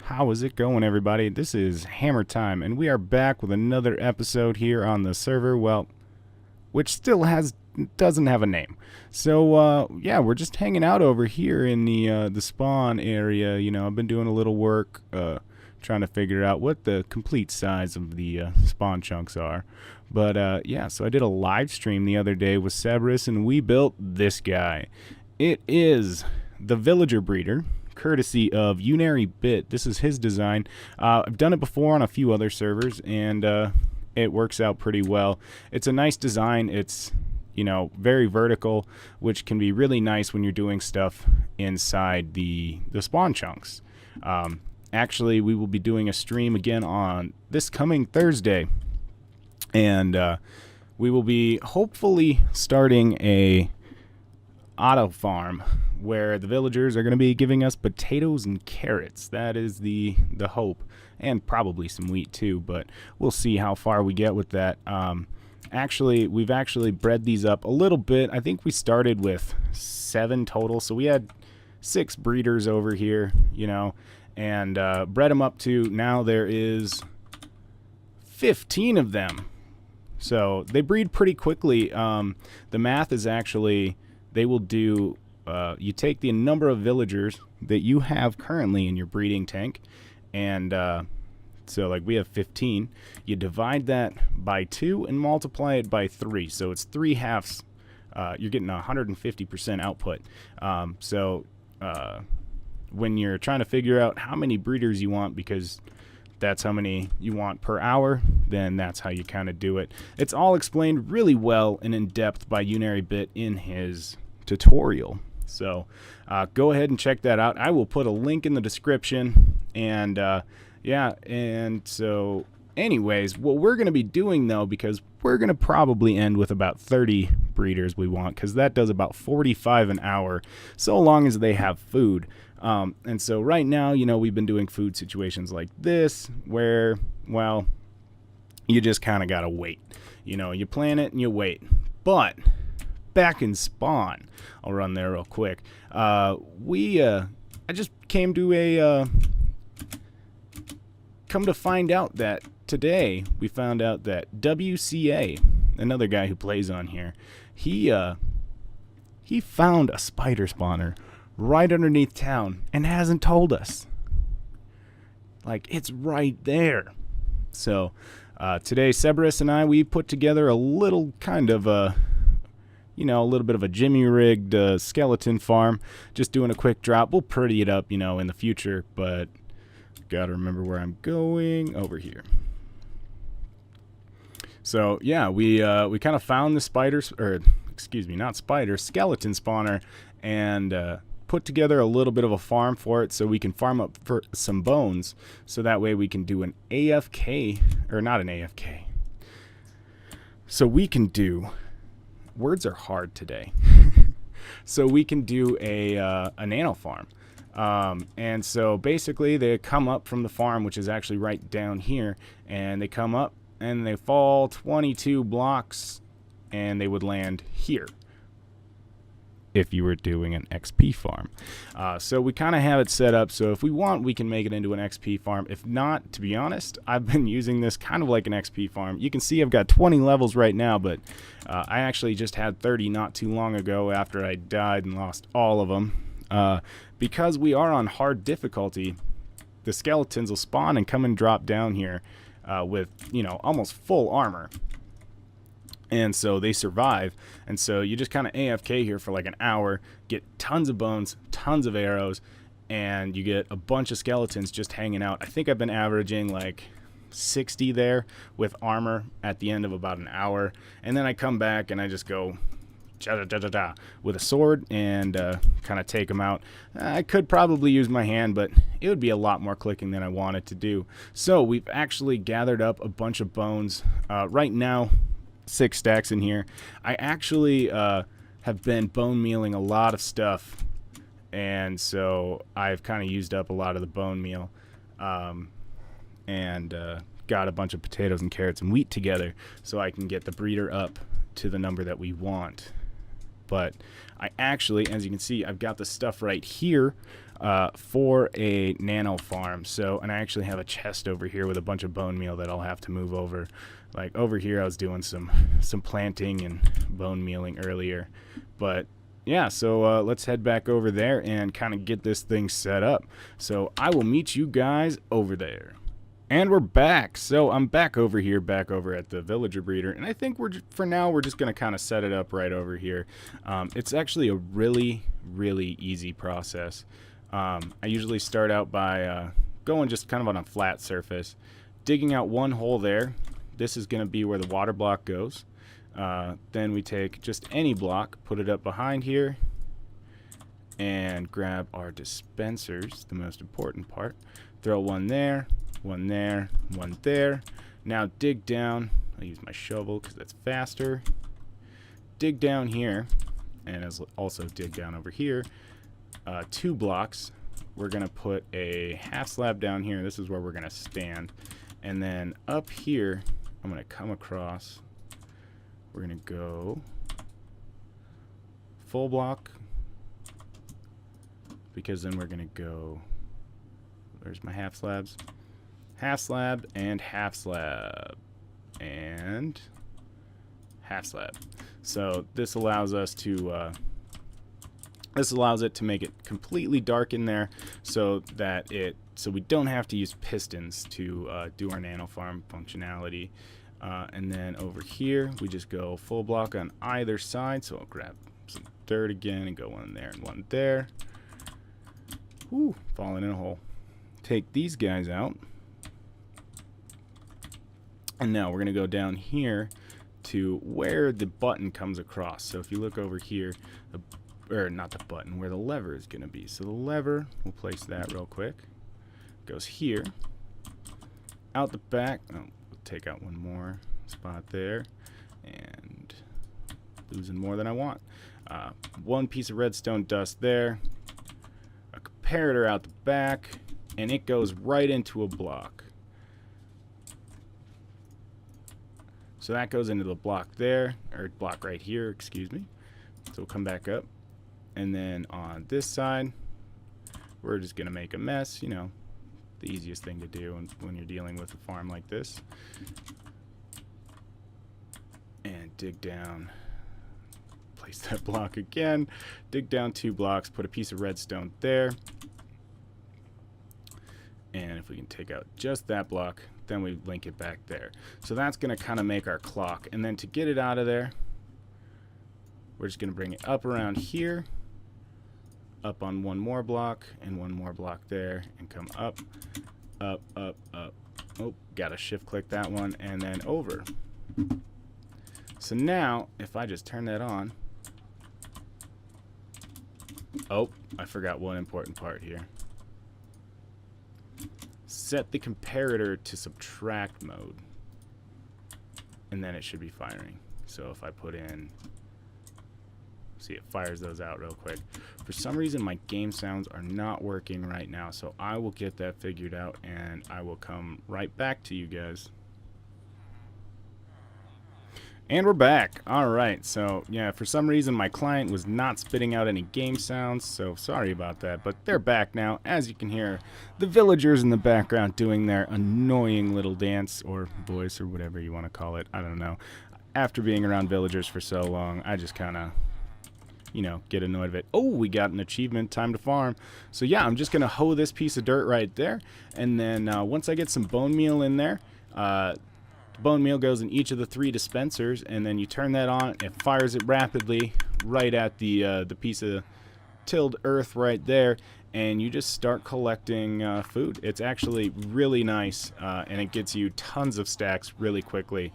How is it going, everybody? This is Hammer Time, and we are back with another episode here on the server, well, which still doesn't have a name. So, yeah, we're just hanging out over here in the spawn area. You know, I've been doing a little work, trying to figure out what the complete size of the spawn chunks are. But, yeah, so I did a live stream the other day with Cerberus, and we built this guy. It is the villager breeder, courtesy of UnaryBit. This is his design. I've done it before on a few other servers, and it works out pretty well. It's a nice design. It's, you know, very vertical, which can be really nice when you're doing stuff inside the spawn chunks. Actually, we will be doing a stream again on this coming Thursday, and we will be hopefully starting a auto farm where the villagers are going to be giving us potatoes and carrots. That is the hope, and probably some wheat too, but we'll see how far we get with that. Actually, we've actually bred these up a little bit. I think we started with 7 total, so we had 6 breeders over here, you know, and bred them up to now there is 15 of them. So they breed pretty quickly. The math is actually, they will do, you take the number of villagers that you have currently in your breeding tank, and so like we have 15. You divide that by 2 and multiply it by 3. So it's 3 halves. You're getting 150% output. When you're trying to figure out how many breeders you want, because that's how many you want per hour, then that's how you kind of do it. It's all explained really well and in depth by UnaryBit in his tutorial. So go ahead and check that out. I will put a link in the description. And yeah, and so anyways, what we're going to be doing though, because we're going to probably end with about 30 breeders we want, because that does about 45 an hour, so long as they have food. And so right now, you know, we've been doing food situations like this where, well, you just kind of got to wait. You know, you plan it and you wait. But back in spawn, I'll run there real quick. I just came to come to find out that today we found out that WCA, another guy who plays on here, he found a spider spawner right underneath town and hasn't told us. Like, it's right there. So today Cerberus and I, we put together a little kind of a, you know, a little bit of a jimmy-rigged skeleton farm. Just doing a quick drop. We'll pretty it up, you know, in the future, but gotta remember where I'm going. Over here. So yeah, we kind of found the spiders, or excuse me, not spider, skeleton spawner, and put together a little bit of a farm for it, so we can farm up for some bones, so that way we can do an AFK, or not an AFK. So we can do, words are hard today. So we can do a nano farm. And so basically they come up from the farm, which is actually right down here, and they come up and they fall 22 blocks and they would land here if you were doing an XP farm. So we kind of have it set up so if we want, we can make it into an XP farm. If not, to be honest, I've been using this kind of like an XP farm. You can see I've got 20 levels right now, but I actually just had 30 not too long ago after I died and lost all of them. Because we are on hard difficulty, the skeletons will spawn and come and drop down here with, you know, almost full armor. And so they survive. And so you just kind of AFK here for like an hour, get tons of bones, tons of arrows, and you get a bunch of skeletons just hanging out. I think I've been averaging like 60 there with armor at the end of about an hour. And then I come back and I just go with a sword and kind of take them out. I could probably use my hand, but it would be a lot more clicking than I wanted to do. So we've actually gathered up a bunch of bones. Right now, 6 stacks in here. I actually have been bone mealing a lot of stuff, and so I've kind of used up a lot of the bone meal, and got a bunch of potatoes and carrots and wheat together so I can get the breeder up to the number that we want. But I actually, as you can see, I've got the stuff right here. for a nano farm. So, and I actually have a chest over here with a bunch of bone meal that I'll have to move over. Like over here, I was doing some planting and bone mealing earlier, but yeah, so let's head back over there and kind of get this thing set up. So I will meet you guys over there. And we're back. So I'm back over here, back over at the villager breeder, and I think for now we're just going to kind of set it up right over here. It's actually a really easy process. I usually start out by going just kind of on a flat surface, digging out one hole there. This is going to be where the water block goes. Then we take just any block, put it up behind here, and grab our dispensers, the most important part. Throw one there, one there, one there. Now dig down. I'll use my shovel because that's faster. Dig down here, and also dig down over here. 2 blocks. We're going to put a half slab down here. This is where we're going to stand. And then up here, I'm going to come across. We're going to go full block, because then we're going to go, where's my half slabs? Half slab and half slab and half slab. So this allows us to this allows it to make it completely dark in there, so that we don't have to use pistons to do our nano farm functionality. And then over here we just go full block on either side. So I'll grab some dirt again and go one there and one there. Whew, falling in a hole. Take these guys out. And now we're going to go down here to where the button comes across. So if you look over here, or not the button, where the lever is going to be. So the lever, we'll place that real quick. Goes here. Out the back. Oh, we'll take out one more spot there. And losing more than I want. One piece of redstone dust there. A comparator out the back. And it goes right into a block. So that goes into the block there, or block right here, excuse me. So we'll come back up. And then on this side, we're just going to make a mess, you know, the easiest thing to do when you're dealing with a farm like this. And dig down, place that block again, dig down 2 blocks, put a piece of redstone there. And if we can take out just that block, then we link it back there. So that's going to kind of make our clock. And then to get it out of there, we're just going to bring it up around here, up on one more block, and one more block there, and come up, up, up, up. Oh, got to shift click that one, and then over. So now, if I just turn that on, oh, I forgot one important part here. Set the comparator to subtract mode, and then it should be firing. So if I put in, see, it fires those out real quick. For some reason my game sounds are not working right now, so I will get that figured out and I will come right back to you guys. And we're back. Alright, so yeah, for some reason my client was not spitting out any game sounds, so sorry about that, but they're back now. As you can hear, the villagers in the background doing their annoying little dance, or voice, or whatever you want to call it. I don't know. After being around villagers for so long, I just kind of, you know, get annoyed of it. Oh, we got an achievement, time to farm. So yeah, I'm just going to hoe this piece of dirt right there, and then once I get some bone meal in there, bone meal goes in each of the 3 dispensers, and then you turn that on. It fires it rapidly right at the piece of tilled earth right there, and you just start collecting food. It's actually really nice, and it gets you tons of stacks really quickly.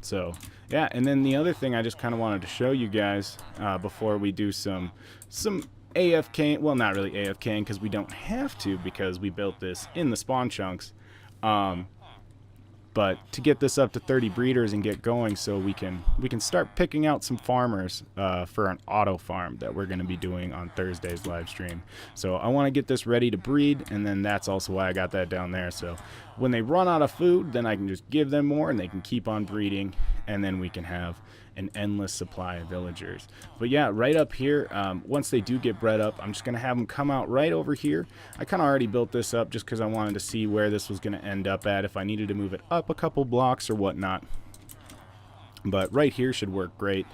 So yeah, and then the other thing I just kind of wanted to show you guys before we do some AFK, well, not really AFKing, because we don't have to, because we built this in the spawn chunks. But to get this up to 30 breeders and get going, so we can start picking out some farmers for an auto farm that we're going to be doing on Thursday's live stream. So I want to get this ready to breed, and then that's also why I got that down there. So when they run out of food, then I can just give them more and they can keep on breeding, and then we can have an endless supply of villagers. But yeah, right up here, once they do get bred up, I'm just going to have them come out right over here. I kind of already built this up just because I wanted to see where this was going to end up at, if I needed to move it up a couple blocks or whatnot. But right here should work great.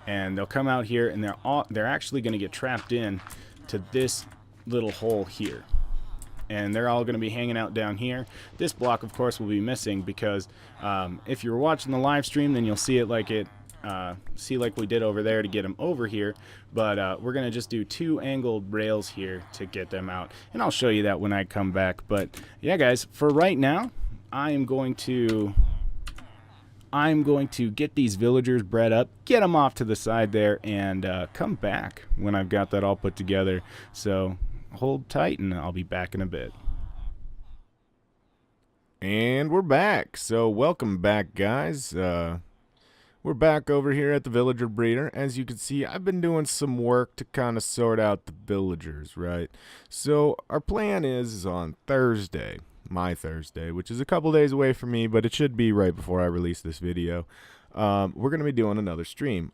And they'll come out here, and they're actually going to get trapped in to this little hole here. And they're all going to be hanging out down here. This block, of course, will be missing because if you're watching the live stream, then you'll see it like we did over there to get them over here. But we're going to just do 2 angled rails here to get them out. And I'll show you that when I come back. But yeah, guys, for right now, I'm going to get these villagers bred up, get them off to the side there, and come back when I've got that all put together. So hold tight, and I'll be back in a bit. And we're back. So welcome back, guys. We're back over here at the villager breeder. As you can see, I've been doing some work to kind of sort out the villagers, right? So our plan is on Thursday, my Thursday, which is a couple days away from me, but it should be right before I release this video. We're going to be doing another stream.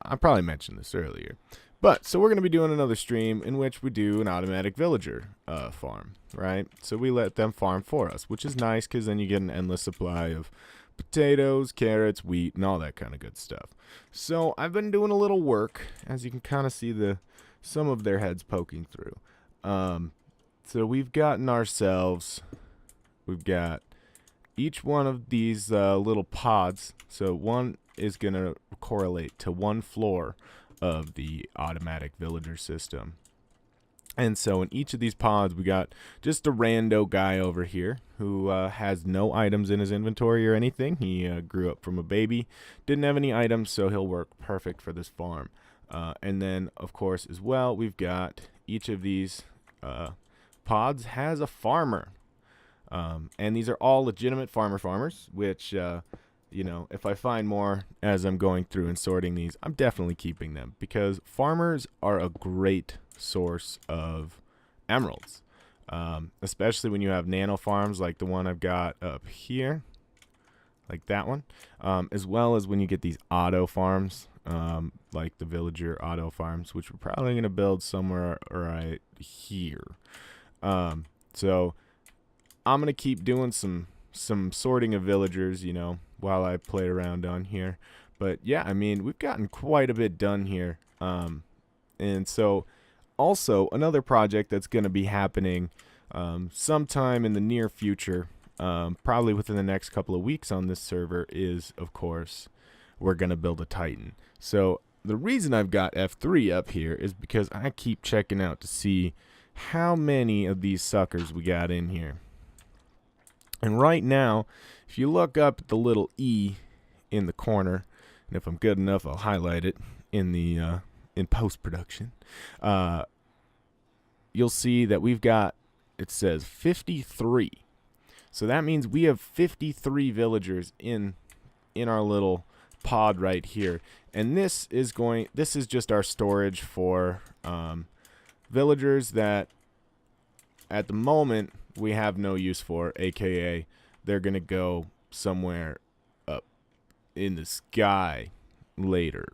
I probably mentioned this earlier. But, so we're going to be doing another stream in which we do an automatic villager farm, right? So we let them farm for us, which is nice because then you get an endless supply of potatoes, carrots, wheat, and all that kind of good stuff. So I've been doing a little work, as you can kind of see some of their heads poking through. So we've got each one of these little pods. So one is going to correlate to one floor of the automatic villager system. And so in each of these pods, we got just a rando guy over here who has no items in his inventory or anything. He grew up from a baby, didn't have any items, so he'll work perfect for this farm. And then, of course, as well, we've got each of these pods has a farmer. And these are all legitimate farmers, which, you know, if I find more as I'm going through and sorting these, I'm definitely keeping them because farmers are a great source of emeralds, especially when you have nano farms like the one I've got up here, like that one, as well as when you get these auto farms, like the villager auto farms, which we're probably going to build somewhere right here. So I'm going to keep doing some sorting of villagers, you know, while I play around on here. But yeah, I mean, we've gotten quite a bit done here. And so also another project that's going to be happening sometime in the near future, probably within the next couple of weeks on this server, is, of course, we're going to build a Titan. So the reason I've got F3 up here is because I keep checking out to see how many of these suckers we got in here. And right now, if you look up at the little E in the corner, and if I'm good enough, I'll highlight it in the in post-production, you'll see that we've got, it says 53. So that means we have 53 villagers in our little pod right here. And this is just our storage for villagers that at the moment we have no use for, aka they're gonna go somewhere up in the sky later,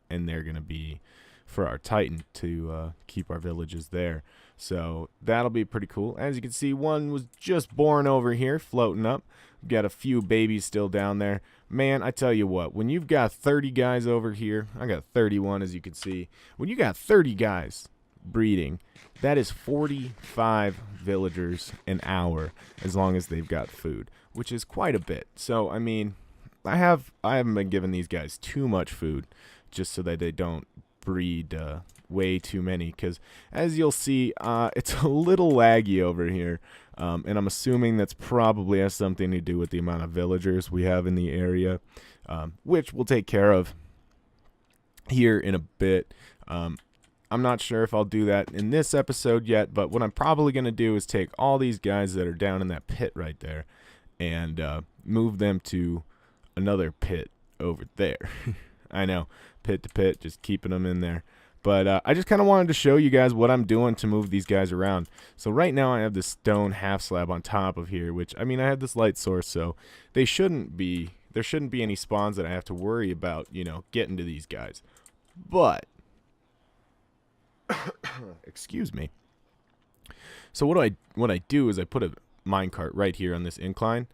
and they're gonna be for our Titan to keep our villages there. So that'll be pretty cool. As you can see, one was just born over here floating up. We've got a few babies still down there. Man, I tell you what, when you've got 30 guys over here, I got 31 as you can see, when you got 30 guys breeding, that is 45 villagers an hour as long as they've got food, which is quite a bit. So I mean, I haven't been giving these guys too much food just so that they don't breed way too many, because as you'll see, it's a little laggy over here, and I'm assuming that's probably has something to do with the amount of villagers we have in the area, which we'll take care of here in a bit. I'm not sure if I'll do that in this episode yet, but what I'm probably going to do is take all these guys that are down in that pit right there and move them to another pit over there. I know, pit to pit, just keeping them in there. But I just kind of wanted to show you guys what I'm doing to move these guys around. So right now I have this stone half slab on top of here, which, I mean, I have this light source, so they shouldn't be there shouldn't be any spawns that I have to worry about, you know, getting to these guys. But excuse me. So what I do is I put a minecart right here on this incline,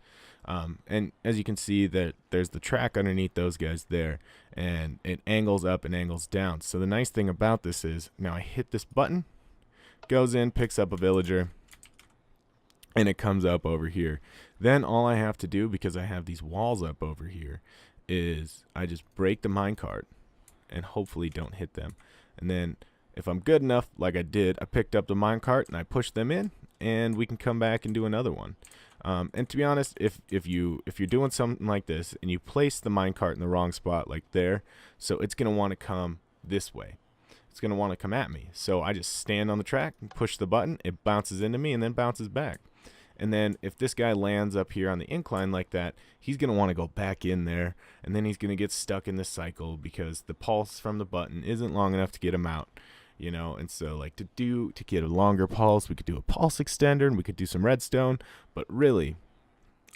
and as you can see that there's the track underneath those guys there, and it angles up and angles down. So the nice thing about this is now I hit this button, goes in, picks up a villager, and it comes up over here. Then all I have to do, because I have these walls up over here, is I just break the minecart and hopefully don't hit them. And then if I'm good enough, like I did, I picked up the minecart and I pushed them in, and we can come back and do another one. And to be honest, if you're doing something like this and you place the minecart in the wrong spot, like there, so it's gonna want to come this way. It's gonna want to come at me. So I just stand on the track and push the button. It bounces into me and then bounces back. And then if this guy lands up here on the incline like that, he's going to want to go back in there, and then he's going to get stuck in this cycle because the pulse from the button isn't long enough to get him out, you know. And so like to get a longer pulse, we could do a pulse extender and we could do some redstone, but really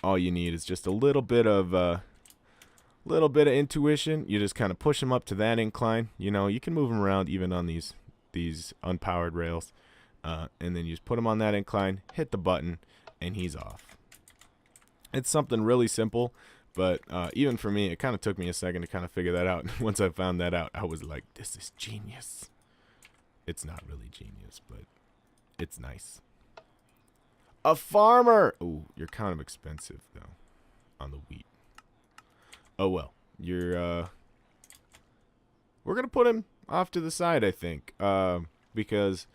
all you need is just a little bit of intuition. You just kind of push him up to that incline, you know. You can move him around even on these unpowered rails, and then you just put him on that incline, hit the button, and he's off. It's something really simple, but even for me, it kind of took me a second to kind of figure that out. And once I found that out, I was like, this is genius. It's not really genius, but it's nice. A farmer! Ooh, you're kind of expensive, though, on the wheat. Oh, well. We're going to put him off to the side, I think, because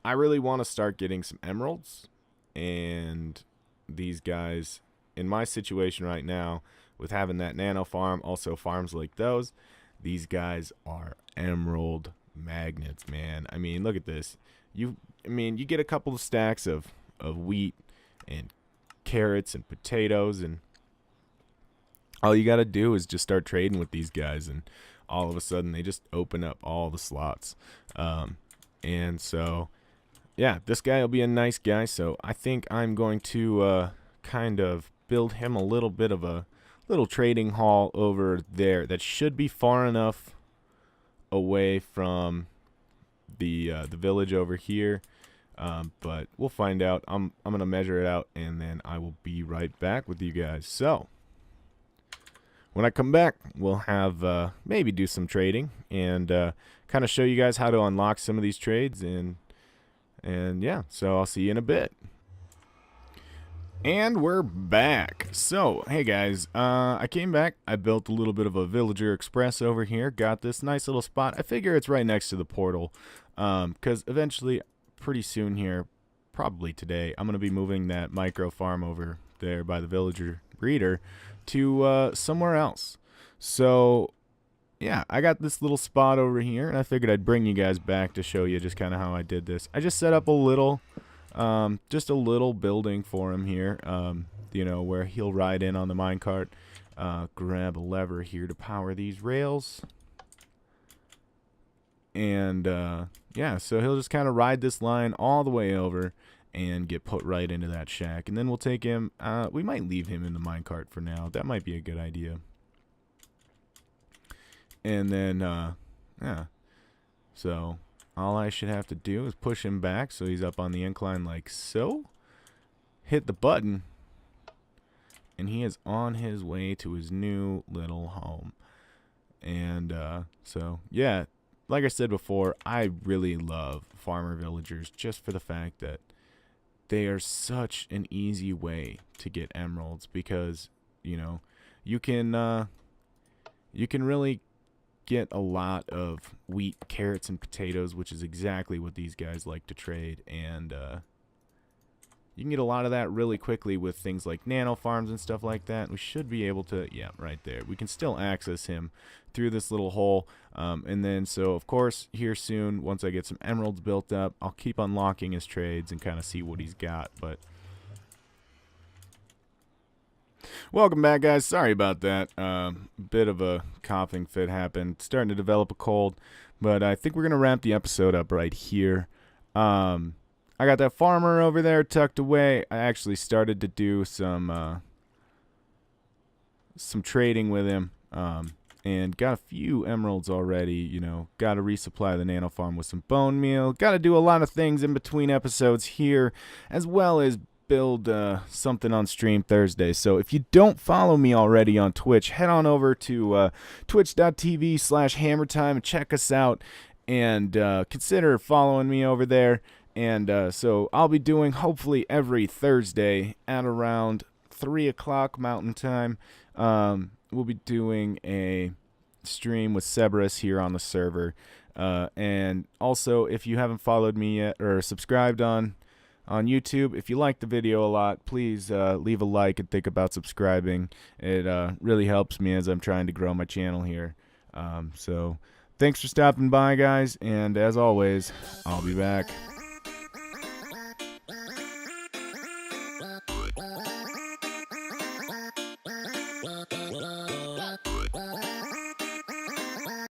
I really want to start getting some emeralds. And these guys, in my situation right now, with having that nano farm, also farms like those, these guys are emerald magnets, man. I mean, look at this. You get a couple of stacks of wheat and carrots and potatoes, and all you got to do is just start trading with these guys, and all of a sudden they just open up all the slots. And so yeah, this guy will be a nice guy, so I think I'm going to kind of build him a little bit of a little trading hall over there that should be far enough away from the village over here, but we'll find out. I'm gonna measure it out, and then I will be right back with you guys. So when I come back, we'll have maybe do some trading and kind of show you guys how to unlock some of these trades, and yeah, so I'll see you in a bit. And we're back. So, hey guys, I came back. I built a little bit of a villager express over here. Got this nice little spot. I figure it's right next to the portal, because eventually, pretty soon here, probably today, I'm going to be moving that micro farm over there by the villager breeder to somewhere else. So yeah, I got this little spot over here, and I figured I'd bring you guys back to show you just kind of how I did this. I just set up a little, just a little building for him here, you know, where he'll ride in on the minecart, grab a lever here to power these rails, and yeah, so he'll just kind of ride this line all the way over and get put right into that shack, and then we'll take him, we might leave him in the minecart for now. That might be a good idea. And then, yeah, so all I should have to do is push him back so he's up on the incline like so, hit the button, and he is on his way to his new little home. And so, yeah, like I said before, I really love farmer villagers just for the fact that they are such an easy way to get emeralds, because, you know, you can really get a lot of wheat, carrots, and potatoes, which is exactly what these guys like to trade, and you can get a lot of that really quickly with things like nano farms and stuff like that. We should be able to, yeah, right there, we can still access him through this little hole, and then so of course here soon, once I get some emeralds built up, I'll keep unlocking his trades and kind of see what he's got. But welcome back, guys. Sorry about that. Bit of a coughing fit happened. Starting to develop a cold, but I think we're going to wrap the episode up right here. I got that farmer over there tucked away. I actually started to do some some trading with him, and got a few emeralds already. You know, got to resupply the nano farm with some bone meal. Got to do a lot of things in between episodes here, as well as build something on stream Thursday. So if you don't follow me already on Twitch, head on over to twitch.tv/hammertime and check us out, and consider following me over there. And so I'll be doing, hopefully every Thursday at around 3 o'clock Mountain Time, we'll be doing a stream with Cerberus here on the server. And also, if you haven't followed me yet or subscribed on YouTube, if you like the video a lot, please leave a like and think about subscribing. It really helps me as I'm trying to grow my channel here. So thanks for stopping by, guys, and as always, I'll be back.